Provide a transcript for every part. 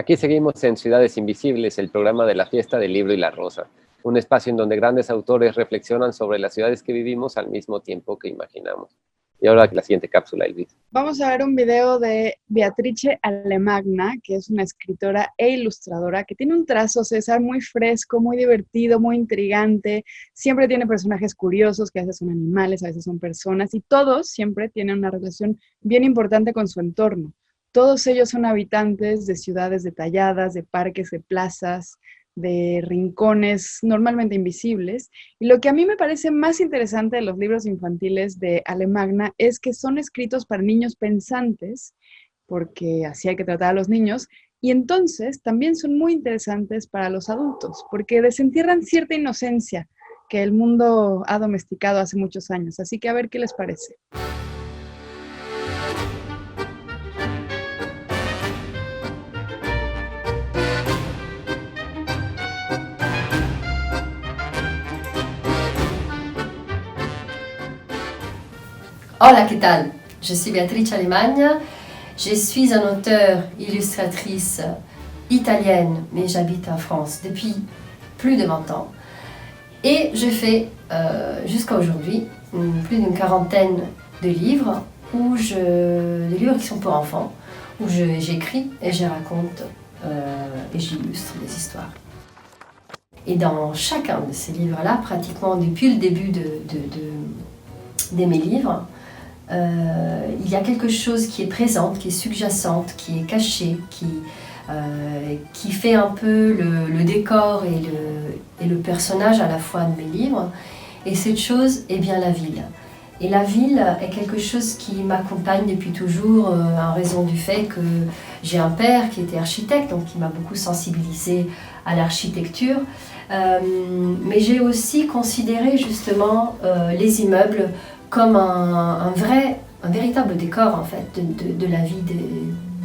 Aquí seguimos en Ciudades Invisibles, el programa de la Fiesta del Libro y la Rosa, un espacio en donde grandes autores reflexionan sobre las ciudades que vivimos al mismo tiempo que imaginamos. Y ahora la siguiente cápsula, Elvis. Vamos a ver un video de Beatrice Alemagna, que es una escritora e ilustradora que tiene un trazo, César, muy fresco, muy divertido, muy intrigante. Siempre tiene personajes curiosos, que a veces son animales, a veces son personas, y todos siempre tienen una relación bien importante con su entorno. Todos ellos son habitantes de ciudades detalladas, de parques, de plazas, de rincones normalmente invisibles. Y lo que a mí me parece más interesante de los libros infantiles de Alemagna es que son escritos para niños pensantes, porque así hay que tratar a los niños, y entonces también son muy interesantes para los adultos, porque desentierran cierta inocencia que el mundo ha domesticado hace muchos años. Así que a ver qué les parece. Hola, ¿qué tal? Je suis Beatrice Alemagna. Je suis un auteur, illustratrice italienne, mais j'habite en France depuis plus de 20 ans. Et je fais jusqu'à aujourd'hui plus d'une quarantaine de livres, des livres qui sont pour enfants, où j'écris et je raconte et j'illustre des histoires. Et dans chacun de ces livres-là, pratiquement depuis le début de mes livres, il y a quelque chose qui est présente, qui est sous-jacente, qui est cachée, qui fait un peu le décor et le personnage à la fois de mes livres. Et cette chose est bien la ville. Et la ville est quelque chose qui m'accompagne depuis toujours en raison du fait que j'ai un père qui était architecte, donc qui m'a beaucoup sensibilisée à l'architecture. Mais j'ai aussi considéré justement les immeubles comme un véritable décor en fait de la vie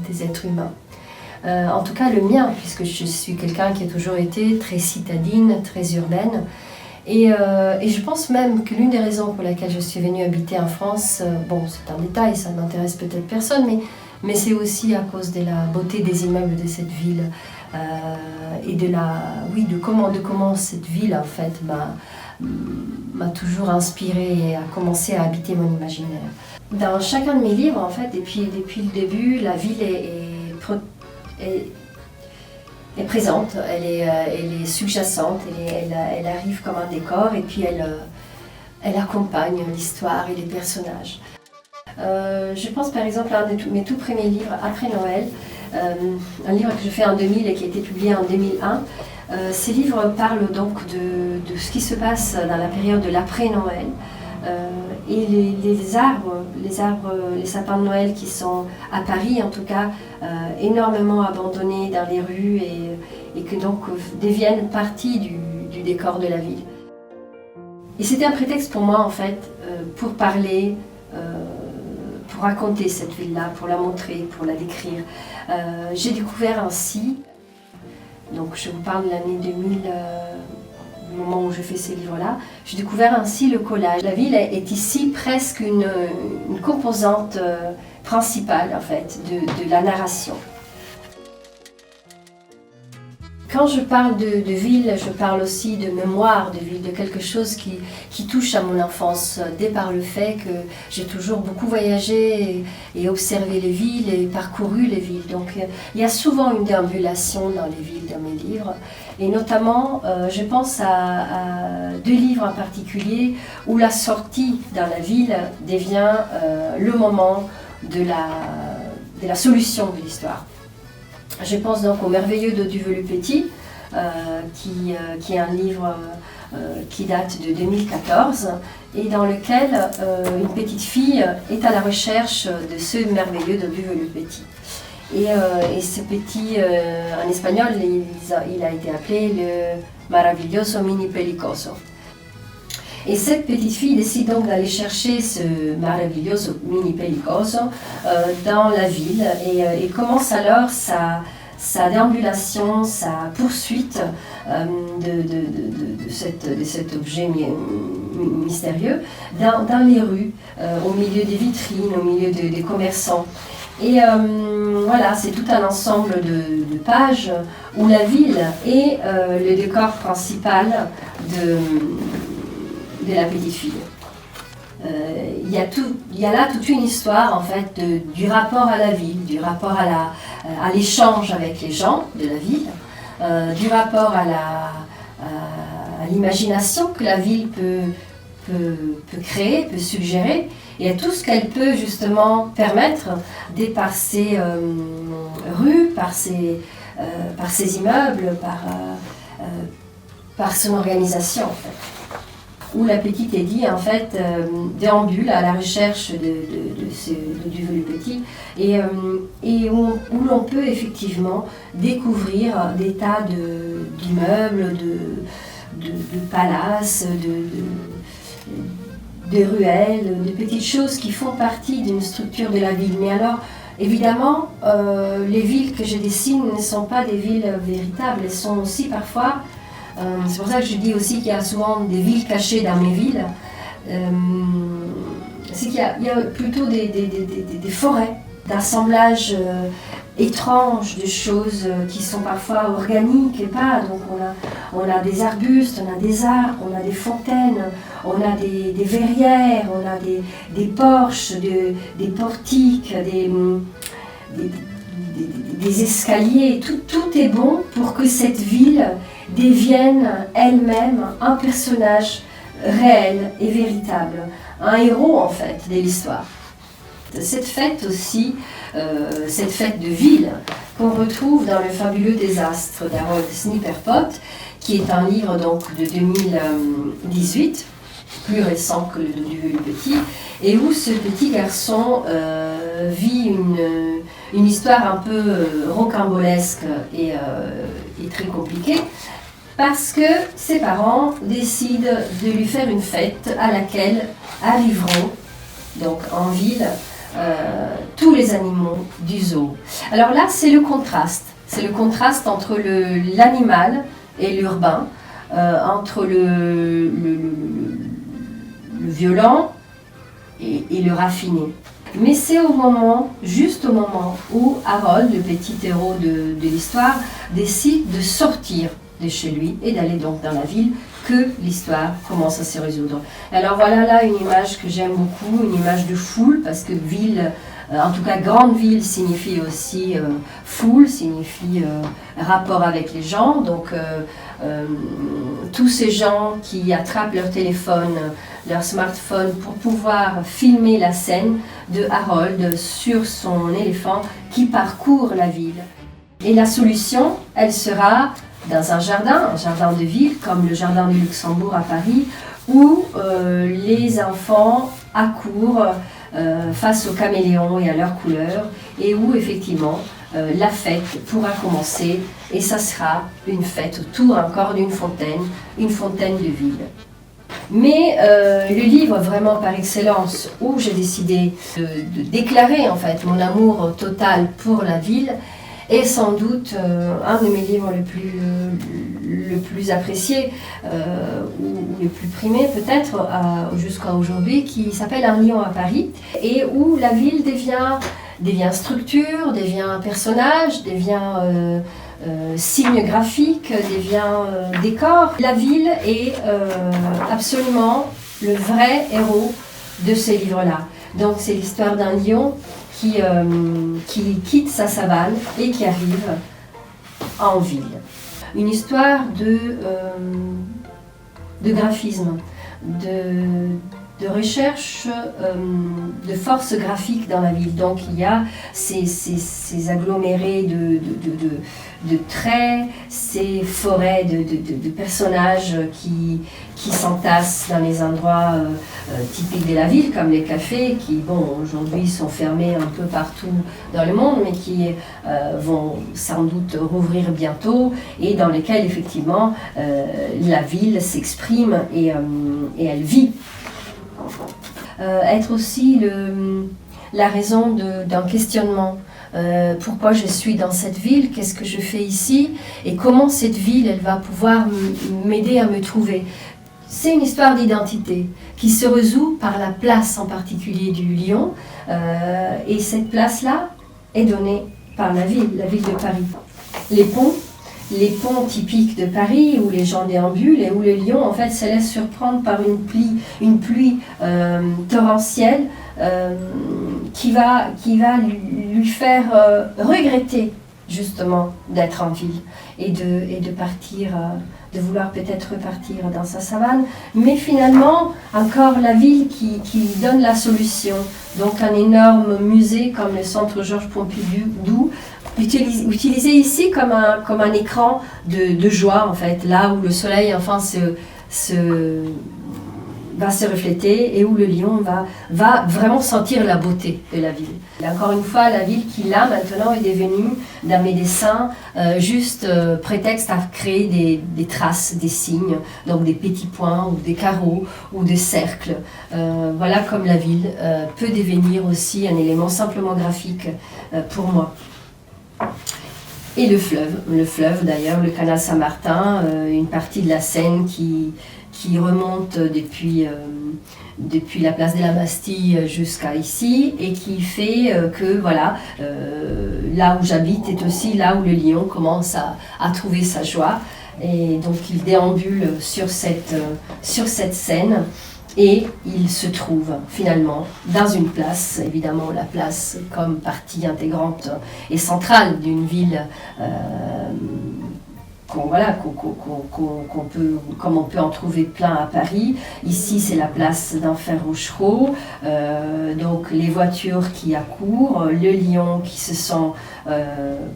des êtres humains. En tout cas le mien, puisque je suis quelqu'un qui a toujours été très citadine, très urbaine. Et je pense même que l'une des raisons pour laquelle je suis venue habiter en France, bon c'est un détail, ça n'intéresse peut-être personne, mais c'est aussi à cause de la beauté des immeubles de cette ville et de comment cette ville en fait m'a toujours inspirée et a commencé à habiter mon imaginaire. Dans chacun de mes livres, en fait, depuis le début, la ville est présente, elle est sous-jacente, elle arrive comme un décor et puis elle accompagne l'histoire et les personnages. Je pense par exemple à un de mes tout premiers livres, Après Noël, un livre que je fais en 2000 et qui a été publié en 2001. Ces livres parlent donc de ce qui se passe dans la période de l'après-Noël et les sapins de Noël qui sont à Paris en tout cas énormément abandonnés dans les rues et que donc deviennent partie du décor de la ville. Et c'était un prétexte pour moi en fait pour parler, pour raconter cette ville-là, pour la montrer, pour la décrire. J'ai découvert ainsi, donc je vous parle de l'année 2000, du moment où je fais ces livres-là, j'ai découvert ainsi le collage. La ville est ici presque une composante principale en fait de la narration. Quand je parle de ville, je parle aussi de mémoire de ville, de quelque chose qui touche à mon enfance, dès par le fait que j'ai toujours beaucoup voyagé et observé les villes et parcouru les villes. Donc il y a souvent une déambulation dans les villes, dans mes livres. Et notamment, je pense à deux livres en particulier où la sortie dans la ville devient le moment de la solution de l'histoire. Je pense donc au Merveilleux de Duvelu-Petit, qui est un livre qui date de 2014 et dans lequel une petite fille est à la recherche de ce merveilleux de Duvelu-Petit. Et ce petit, en espagnol, il a été appelé le Maravilloso Mini Pelicoso. Et cette petite fille décide donc d'aller chercher ce Maravilloso Mini Pelicoso dans la ville et commence alors sa déambulation, sa poursuite de cet objet mystérieux dans les rues, au milieu des vitrines, au milieu des commerçants. Et voilà, c'est tout un ensemble de pages où la ville est le décor principal de la petite fille. Il y a là toute une histoire en fait du rapport à la ville, du rapport à l'échange avec les gens de la ville, du rapport à l'imagination que la ville peut créer, peut suggérer, et à tout ce qu'elle peut justement permettre par ses rues, par ses immeubles, par son organisation en fait. Où la petite Eddie en fait déambule à la recherche du velu petit et où l'on peut effectivement découvrir des tas d'immeubles, de palaces, de ruelles, de petites choses qui font partie d'une structure de la ville. Mais alors, évidemment, les villes que je dessine ne sont pas des villes véritables, elles sont aussi parfois... c'est pour ça que je dis aussi qu'il y a souvent des villes cachées dans mes villes. C'est qu'il y a plutôt des forêts, d'assemblages étranges de choses qui sont parfois organiques et pas. Donc on a des arbustes, on a des arbres, on a des fontaines, on a des verrières, on a des porches, des portiques, des escaliers. Tout est bon pour que cette ville devienne elle-même un personnage réel et véritable, un héros en fait de l'histoire. Cette fête aussi, cette fête de ville qu'on retrouve dans Le fabuleux désastre d'Harold Snipperpot, qui est un livre donc de 2018, plus récent que le du Velu petit, et où ce petit garçon vit une histoire un peu rocambolesque et très compliquée, parce que ses parents décident de lui faire une fête à laquelle arriveront, donc en ville, tous les animaux du zoo. Alors là, c'est le contraste entre l'animal et l'urbain, entre le violent et le raffiné. Mais c'est juste au moment où Harold, le petit héros de l'histoire, décide de sortir de chez lui et d'aller donc dans la ville, que l'histoire commence à se résoudre. Alors voilà là une image que j'aime beaucoup, une image de foule, parce que ville, en tout cas grande ville, signifie aussi foule, signifie rapport avec les gens. Donc tous ces gens qui attrapent leur téléphone, leur smartphone pour pouvoir filmer la scène de Harold sur son éléphant qui parcourt la ville. Et la solution, elle sera dans un jardin de ville, comme le jardin du Luxembourg à Paris, où les enfants accourent face aux caméléons et à leurs couleurs, et où effectivement la fête pourra commencer, et ça sera une fête autour encore d'une fontaine, une fontaine de ville. Mais le livre vraiment par excellence, où j'ai décidé de déclarer en fait mon amour total pour la ville, est sans doute un de mes livres le plus apprécié ou le plus primé peut-être jusqu'à aujourd'hui, qui s'appelle Un lion à Paris, et où la ville devient structure, devient personnage, devient signe graphique, devient décor. La ville est absolument le vrai héros de ces livres-là. Donc c'est l'histoire d'un lion qui quitte sa savane et qui arrive en ville. Une histoire de graphisme, de recherche de force graphique dans la ville. Donc il y a ces agglomérés de traits, ces forêts de personnages qui s'entassent dans les endroits typiques de la ville, comme les cafés, qui aujourd'hui sont fermés un peu partout dans le monde, mais qui vont sans doute rouvrir bientôt, et dans lesquels effectivement la ville s'exprime et elle vit. Être aussi la raison d'un questionnement. Pourquoi je suis dans cette ville, qu'est-ce que je fais ici, et comment cette ville elle va pouvoir m'aider à me trouver. C'est une histoire d'identité qui se résout par la place en particulier du lion, et cette place-là, est donnée par la ville de Paris. Les ponts typiques de Paris où les gens déambulent et où le lion en fait se laisse surprendre par une pluie torrentielle qui va lui faire regretter justement d'être en ville et de partir, de vouloir peut-être repartir dans sa savane. Mais finalement, encore la ville qui donne la solution. Donc un énorme musée comme le Centre Georges Pompidou, utilisé ici comme un écran de joie, en fait, là où le soleil enfin va se refléter et où le lion va vraiment sentir la beauté de la ville. Et encore une fois, la ville qui là maintenant est devenue dans mes dessins juste prétexte à créer des traces, des signes, donc des petits points ou des carreaux ou des cercles. Voilà comme la ville peut devenir aussi un élément simplement graphique pour moi. Et le fleuve d'ailleurs, le canal Saint-Martin, une partie de la Seine qui remonte depuis la place de la Bastille jusqu'à ici et qui fait que voilà, là où j'habite est aussi là où le lion commence à trouver sa joie. Et donc il déambule sur cette Seine. Et il se trouve finalement dans une place, évidemment la place comme partie intégrante et centrale d'une ville comme on peut en trouver plein à Paris. Ici c'est la place d'Enfer Rochereau, donc les voitures qui accourent, le lion qui se sent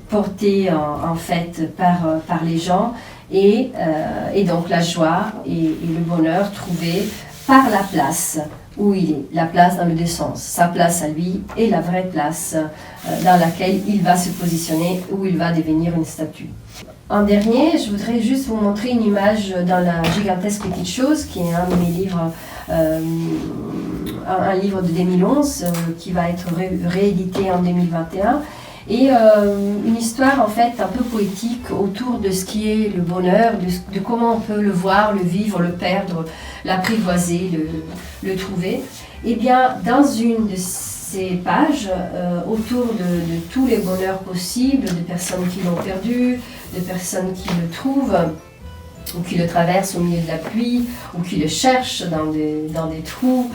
porté en fait par les gens et donc la joie et le bonheur trouvés par la place où il est, la place dans le deux sens, sa place à lui et la vraie place dans laquelle il va se positionner, où il va devenir une statue. En dernier, je voudrais juste vous montrer une image dans La gigantesque petite chose, qui est un de mes livres, un livre de 2011 qui va être réédité en 2021. Et une histoire en fait un peu poétique autour de ce qui est le bonheur, de comment on peut le voir, le vivre, le perdre, l'apprivoiser, le trouver. Et bien dans une de ces pages, autour de tous les bonheurs possibles, de personnes qui l'ont perdu, de personnes qui le trouvent, ou qui le traversent au milieu de la pluie, ou qui le cherchent dans des trous,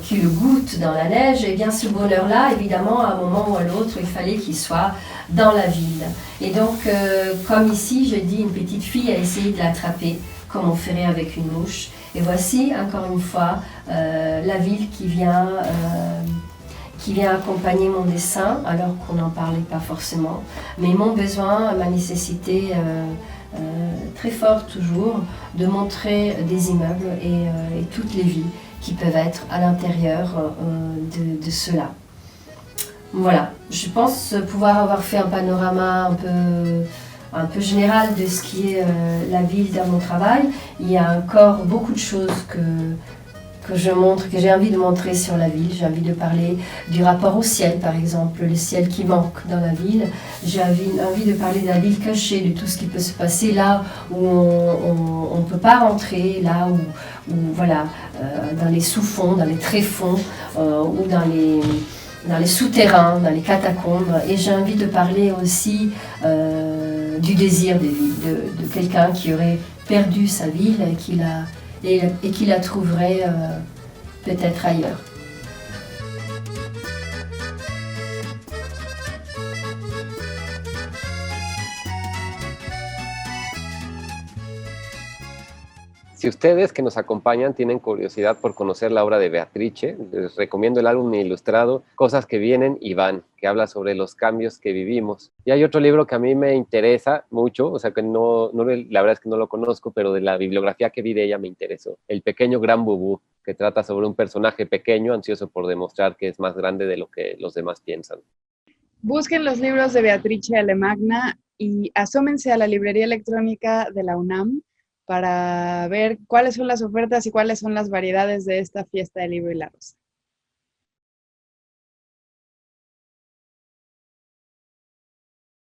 qui le goûtent dans la neige, et bien ce bonheur-là, évidemment, à un moment ou à l'autre, il fallait qu'il soit dans la ville. Et donc, comme ici, je dis, une petite fille a essayé de l'attraper, comme on ferait avec une mouche. Et voici, encore une fois, la ville qui vient accompagner mon dessin, alors qu'on n'en parlait pas forcément. Mais mon besoin, ma nécessité très fort toujours, de montrer des immeubles et toutes les vies qui peuvent être à l'intérieur de cela. Voilà, je pense pouvoir avoir fait un panorama un peu général de ce qui est la ville dans mon travail. Il y a encore beaucoup de choses que j'ai envie de montrer sur la ville. J'ai envie de parler du rapport au ciel, par exemple, le ciel qui manque dans la ville. J'ai envie de parler de la ville cachée, de tout ce qui peut se passer là où on ne peut pas rentrer, là où voilà, dans les sous-fonds, dans les tréfonds, ou dans les souterrains, dans les catacombes. Et j'ai envie de parler aussi du désir des villes, de quelqu'un qui aurait perdu sa ville et qui la trouverait peut-être ailleurs. Si ustedes que nos acompañan tienen curiosidad por conocer la obra de Beatrice, les recomiendo el álbum ilustrado Cosas que vienen y van, que habla sobre los cambios que vivimos. Y hay otro libro que a mí me interesa mucho, o sea que la verdad es que no lo conozco, pero de la bibliografía que vi de ella me interesó. El pequeño gran bubú, que trata sobre un personaje pequeño, ansioso por demostrar que es más grande de lo que los demás piensan. Busquen los libros de Beatrice Alemagna y asómense a la librería electrónica de la UNAM para ver cuáles son las ofertas y cuáles son las variedades de esta fiesta del libro y la rosa.